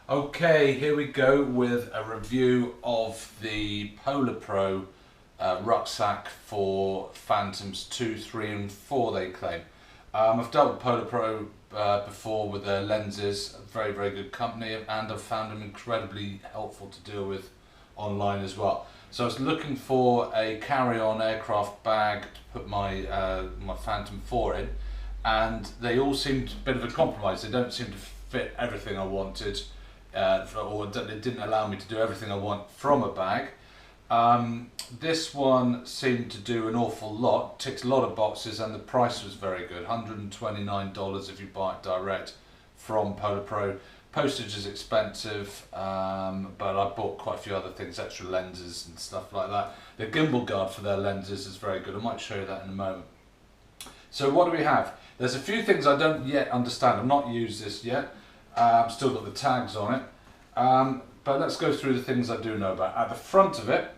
Okay, here we go with a review of the PolarPro rucksack for Phantoms 2, 3 and 4 they claim. I've dealt with PolarPro before with their lenses, a very, very good company, and I've found them incredibly helpful to deal with online as well. So I was looking for a carry-on aircraft bag to put my, my Phantom 4 in, and they all seemed a bit of a compromise. They don't seem to fit everything I wanted. Or it didn't allow me to do everything I want from a bag. This one seemed to do an awful lot, ticked a lot of boxes, and the price was very good, $129 if you buy it direct from PolarPro. Postage is expensive, but I bought quite a few other things, extra lenses and stuff like that. The gimbal guard for their lenses is very good. I might show you that in a moment. So what do we have? There's a few things I don't yet understand. I've not used this yet. I've still got the tags on it, but let's go through the things I do know about. At the front of it,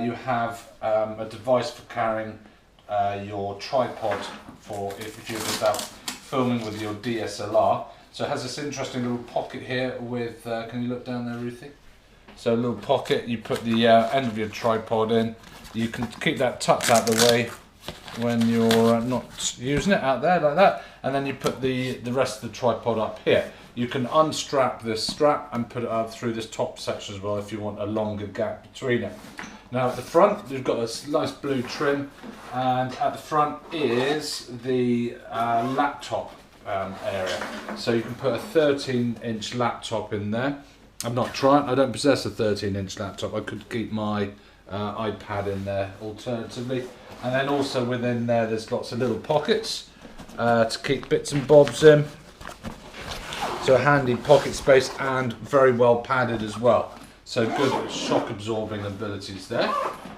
you have a device for carrying your tripod for if you're just out filming with your DSLR. So it has this interesting little pocket here with, can you look down there, Ruthie? So a little pocket, you put the end of your tripod in. You can keep that tucked out the way when you're not using it, out there like that, and then you put the rest of the tripod up here. You can unstrap this strap and put it up through this top section as well if you want a longer gap between it. Now at the front you've got a nice blue trim, and at the front is the laptop area. So you can put a 13-inch laptop in there. I'm not trying, I don't possess a 13-inch laptop. I could keep my iPad in there alternatively. And then also within there there's lots of little pockets to keep bits and bobs in. So a handy pocket space and very well padded as well. So good shock absorbing abilities there.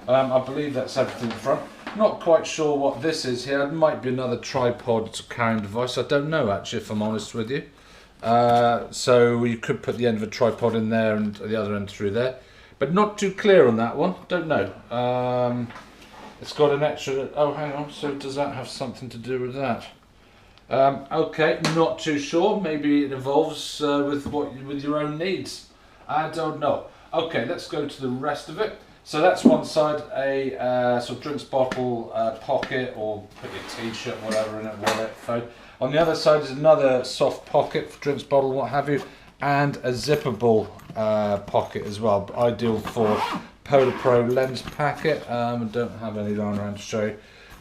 I believe that's everything in front. Not quite sure what this is here. It might be another tripod carrying device. I don't know actually, if I'm honest with you. So you could put the end of a tripod in there and the other end through there. But not too clear on that one. Don't know. It's got an extra, oh hang on, so does that have something to do with that? Okay, not too sure. Maybe it evolves with your own needs. I don't know. Okay, let's go to the rest of it. So that's one side, a sort of drinks bottle pocket, or put your t-shirt, whatever in it, wallet, phone. On the other side is another soft pocket for drinks bottle, what have you, and a zippable pocket as well, ideal for PolarPro lens packet. I don't have any lying around to show you.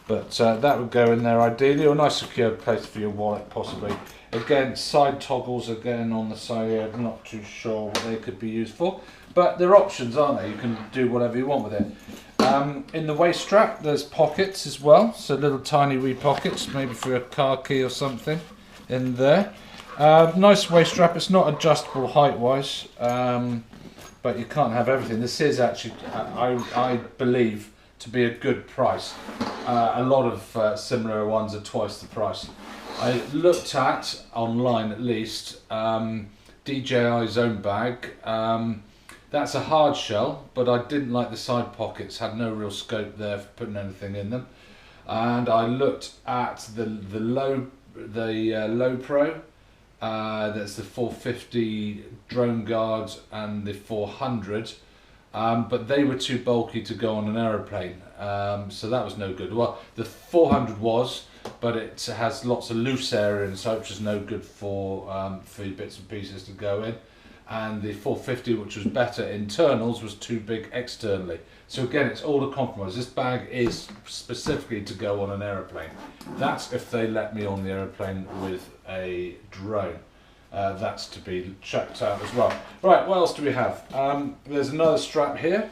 But that would go in there ideally, or a nice secure place for your wallet possibly. Again, side toggles again on the side here, I'm not too sure what they could be used for. But they're options, aren't they? You can do whatever you want with it. In the waist strap there's pockets as well, so little tiny wee pockets, maybe for a car key or something in there. Nice waist strap, it's not adjustable height wise, but you can't have everything. This is actually, I believe, to be a good price. A lot of similar ones are twice the price. I looked at, online at least, DJI's own bag. That's a hard shell, but I didn't like the side pockets, had no real scope there for putting anything in them. And I looked at the low Pro, that's the 450 drone guard and the 400. But they were too bulky to go on an aeroplane, so that was no good. Well, the 400 was, but it has lots of loose area inside, which is no good for your bits and pieces to go in. And the 450, which was better internals, was too big externally. So again, it's all a compromise. This bag is specifically to go on an aeroplane. That's if they let me on the aeroplane with a drone. That's to be checked out as well. Right, what else do we have? There's another strap here.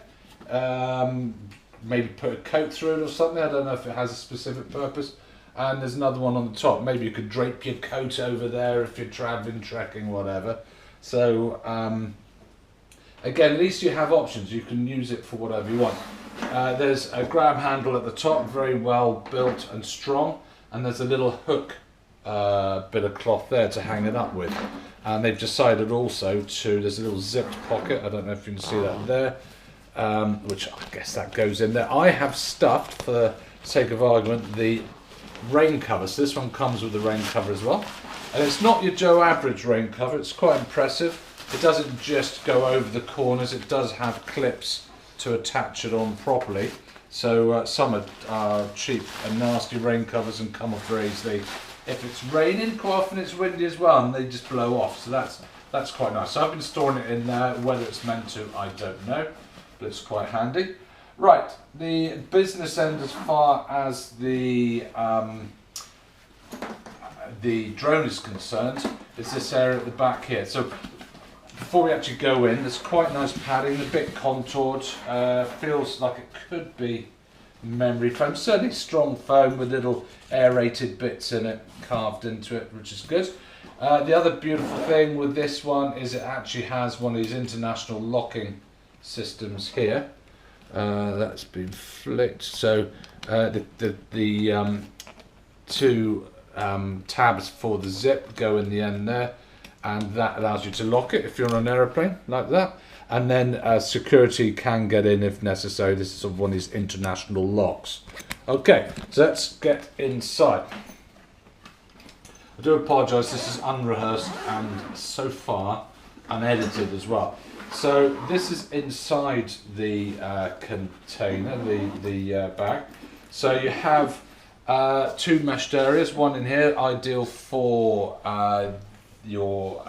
Maybe put a coat through it or something. I don't know if it has a specific purpose. And there's another one on the top. Maybe you could drape your coat over there if you're traveling, trekking, whatever. So again, at least you have options. You can use it for whatever you want. There's a grab handle at the top, very well built and strong. And there's a little hook bit of cloth there to hang it up with, and they've decided also to, there's a little zipped pocket, I don't know if you can see that there, which I guess that goes in there. I have stuffed, for the sake of argument, the rain cover, so this one comes with the rain cover as well, and it's not your Joe average rain cover, it's quite impressive. it doesn't just go over the corners, it does have clips to attach it on properly. So some are cheap and nasty rain covers and come off very easily. If it's raining, quite often it's windy as well, and they just blow off. So that's quite nice. So I've been storing it in there. Whether it's meant to, I don't know, but it's quite handy. Right, the business end as far as the drone is concerned is this area at the back here. So before we actually go in, there's quite nice padding, a bit contoured, feels like it could be memory foam, certainly strong foam with little aerated bits in it carved into it, which is good. The other beautiful thing with this one is it actually has one of these international locking systems here. That's been flicked, so the two tabs for the zip go in the end there, and that allows you to lock it if you're on an aeroplane like that. And then security can get in if necessary. This is sort of one of these international locks. Okay, so let's get inside. I do apologise, this is unrehearsed and so far unedited as well. So this is inside the container, the bag. So you have two meshed areas, one in here, ideal for your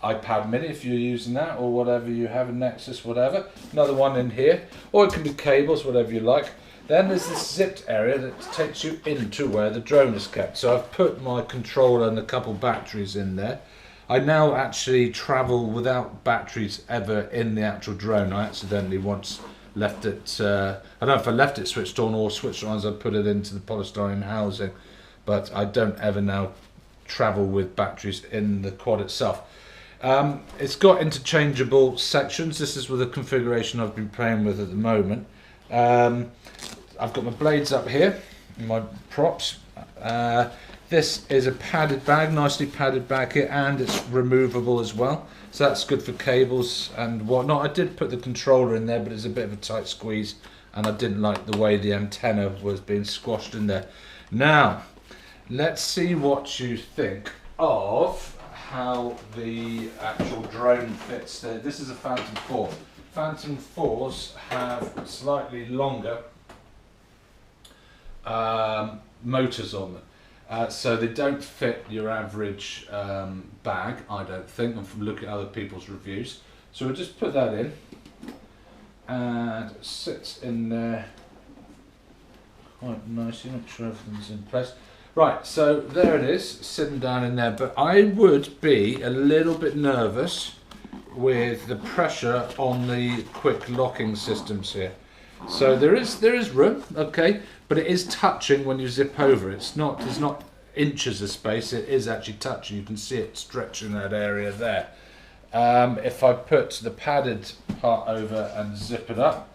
iPad mini if you're using that, or whatever you have, a Nexus, whatever. Another one in here, or it can be cables, whatever you like. Then there's this zipped area that takes you into where the drone is kept. So I've put my controller and a couple batteries in there. I now actually travel without batteries ever in the actual drone. I accidentally once left it, I don't know if I left it switched on or switched on as I put it into the polystyrene housing, but I don't ever now travel with batteries in the quad itself. It's got interchangeable sections. This is with the configuration I've been playing with at the moment. I've got my blades up here, my props. This is a padded bag, nicely padded bag here, and it's removable as well. So that's good for cables and whatnot. I did put the controller in there, but it's a bit of a tight squeeze, and I didn't like the way the antenna was being squashed in there. Now, let's see what you think of how the actual drone fits there. This is a Phantom 4. Phantom 4s have slightly longer motors on them. So they don't fit your average bag, I don't think, and from looking at other people's reviews. So we'll just put that in, and it sits in there quite nicely, make sure everything's in place. Right, so there it is, sitting down in there, but I would be a little bit nervous with the pressure on the quick locking systems here. So there is room, okay, but it is touching when you zip over. There's not inches of space, it is actually touching. You can see it stretching that area there. If I put the padded part over and zip it up,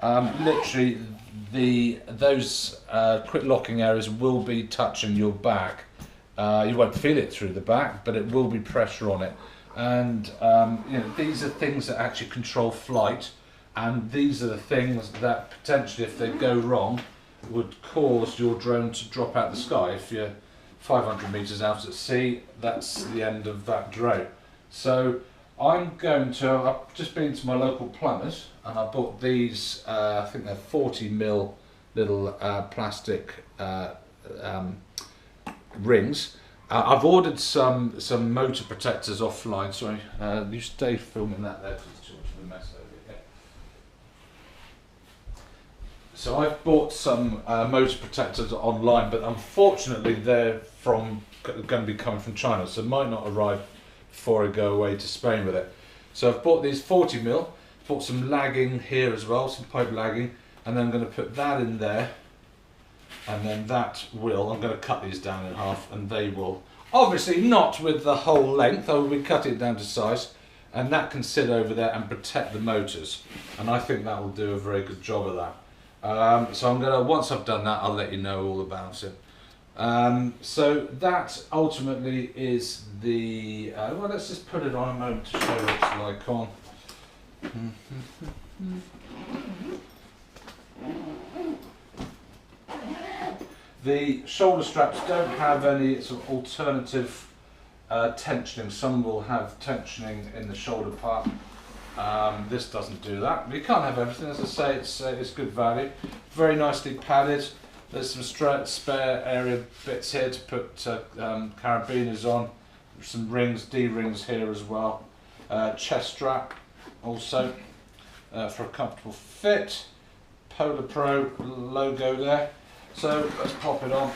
literally those quick locking areas will be touching your back. You won't feel it through the back, but it will be pressure on it. And you know, these are things that actually control flight, and these are the things that potentially, if they go wrong, would cause your drone to drop out the sky. If you're 500 meters out at sea, that's the end of that drone. So I've just been to my local plumbers, and I bought these, I think they're 40mm little plastic rings. I've ordered some motor protectors offline. Sorry, you stay filming that there because it's too much of a mess over here. So I've bought some motor protectors online, but unfortunately they're going to be coming from China, so might not arrive before I go away to Spain with it. So I've bought these 40mm, bought some lagging here as well, some pipe lagging, and then I'm going to put that in there, and then I'm going to cut these down in half, and they will, obviously not with the whole length, I will be cutting it down to size, and that can sit over there and protect the motors, and I think that will do a very good job of that. So once I've done that, I'll let you know all about it. So that ultimately is the, well, let's just put it on a moment to show what it's like on. The shoulder straps don't have any sort of alternative tensioning. Some will have tensioning in the shoulder part. This doesn't do that. But you can't have everything. As I say, it's good value. Very nicely padded. There's some spare area bits here to put carabiners on. Some rings, D-rings here as well. Chest strap also for a comfortable fit. PolarPro logo there. So let's pop it on.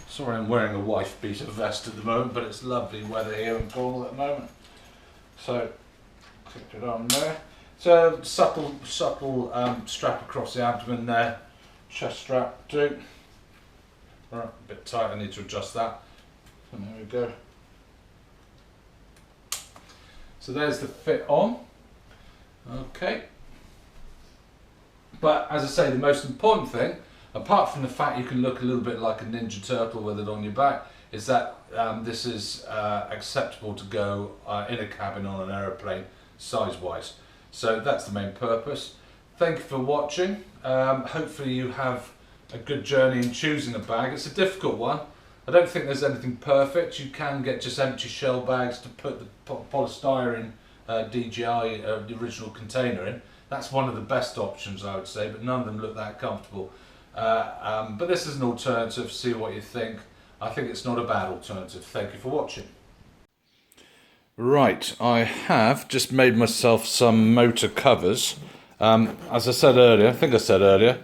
Sorry, I'm wearing a wife beater vest at the moment, but it's lovely weather here in Cornwall at the moment. So clip it on there. So subtle strap across the abdomen there. Chest strap too. Right, a bit tight, I need to adjust that. And there we go. So there's the fit on. Okay. But as I say, the most important thing, apart from the fact you can look a little bit like a Ninja Turtle with it on your back, is that this is acceptable to go in a cabin on an aeroplane, size-wise. So that's the main purpose. Thank you for watching. Hopefully you have a good journey in choosing a bag. It's a difficult one. I don't think there's anything perfect. You can get just empty shell bags to put the polystyrene DJI, the original container in. That's one of the best options, I would say, but none of them look that comfortable. But this is an alternative, see what you think. I think it's not a bad alternative. Thank you for watching. Right, I have just made myself some motor covers. As I said earlier, I think I said earlier,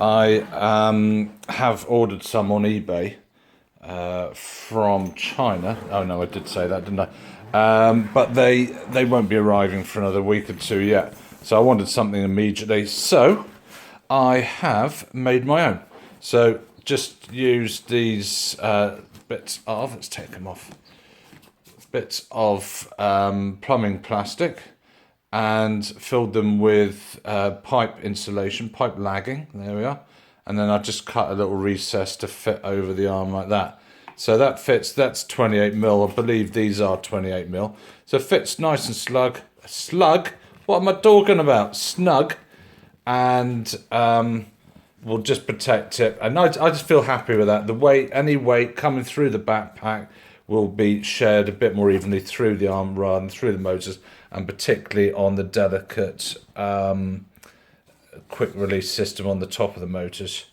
I have ordered some on eBay from China. Oh no, I did say that, didn't I? But they won't be arriving for another week or two yet. So I wanted something immediately. So I have made my own. So just use these bits of, let's take them off, bits of plumbing plastic and filled them with pipe insulation, pipe lagging, there we are. And then I just cut a little recess to fit over the arm like that. So that fits, that's 28mm, I believe these are 28mm. So it fits nice and slug, what am I talking about? Snug. And will just protect it. And I just feel happy with that. The weight, any weight coming through the backpack will be shared a bit more evenly through the arm rather than through the motors, and particularly on the delicate quick release system on the top of the motors.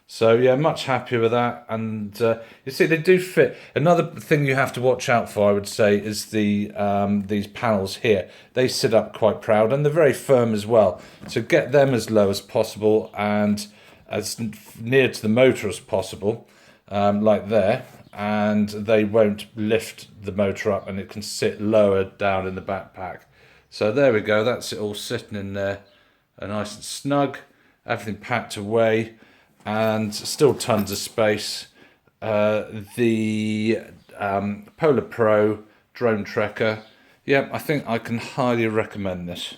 So yeah, much happier with that. And you see, they do fit. Another thing you have to watch out for, I would say, is the these panels here. They sit up quite proud and they're very firm as well. So get them as low as possible and as near to the motor as possible, like there. And they won't lift the motor up, and it can sit lower down in the backpack. So there we go, that's it all sitting in there, nice and snug, everything packed away, and still tons of space. The PolarPro drone tracker, yeah, I think I can highly recommend this.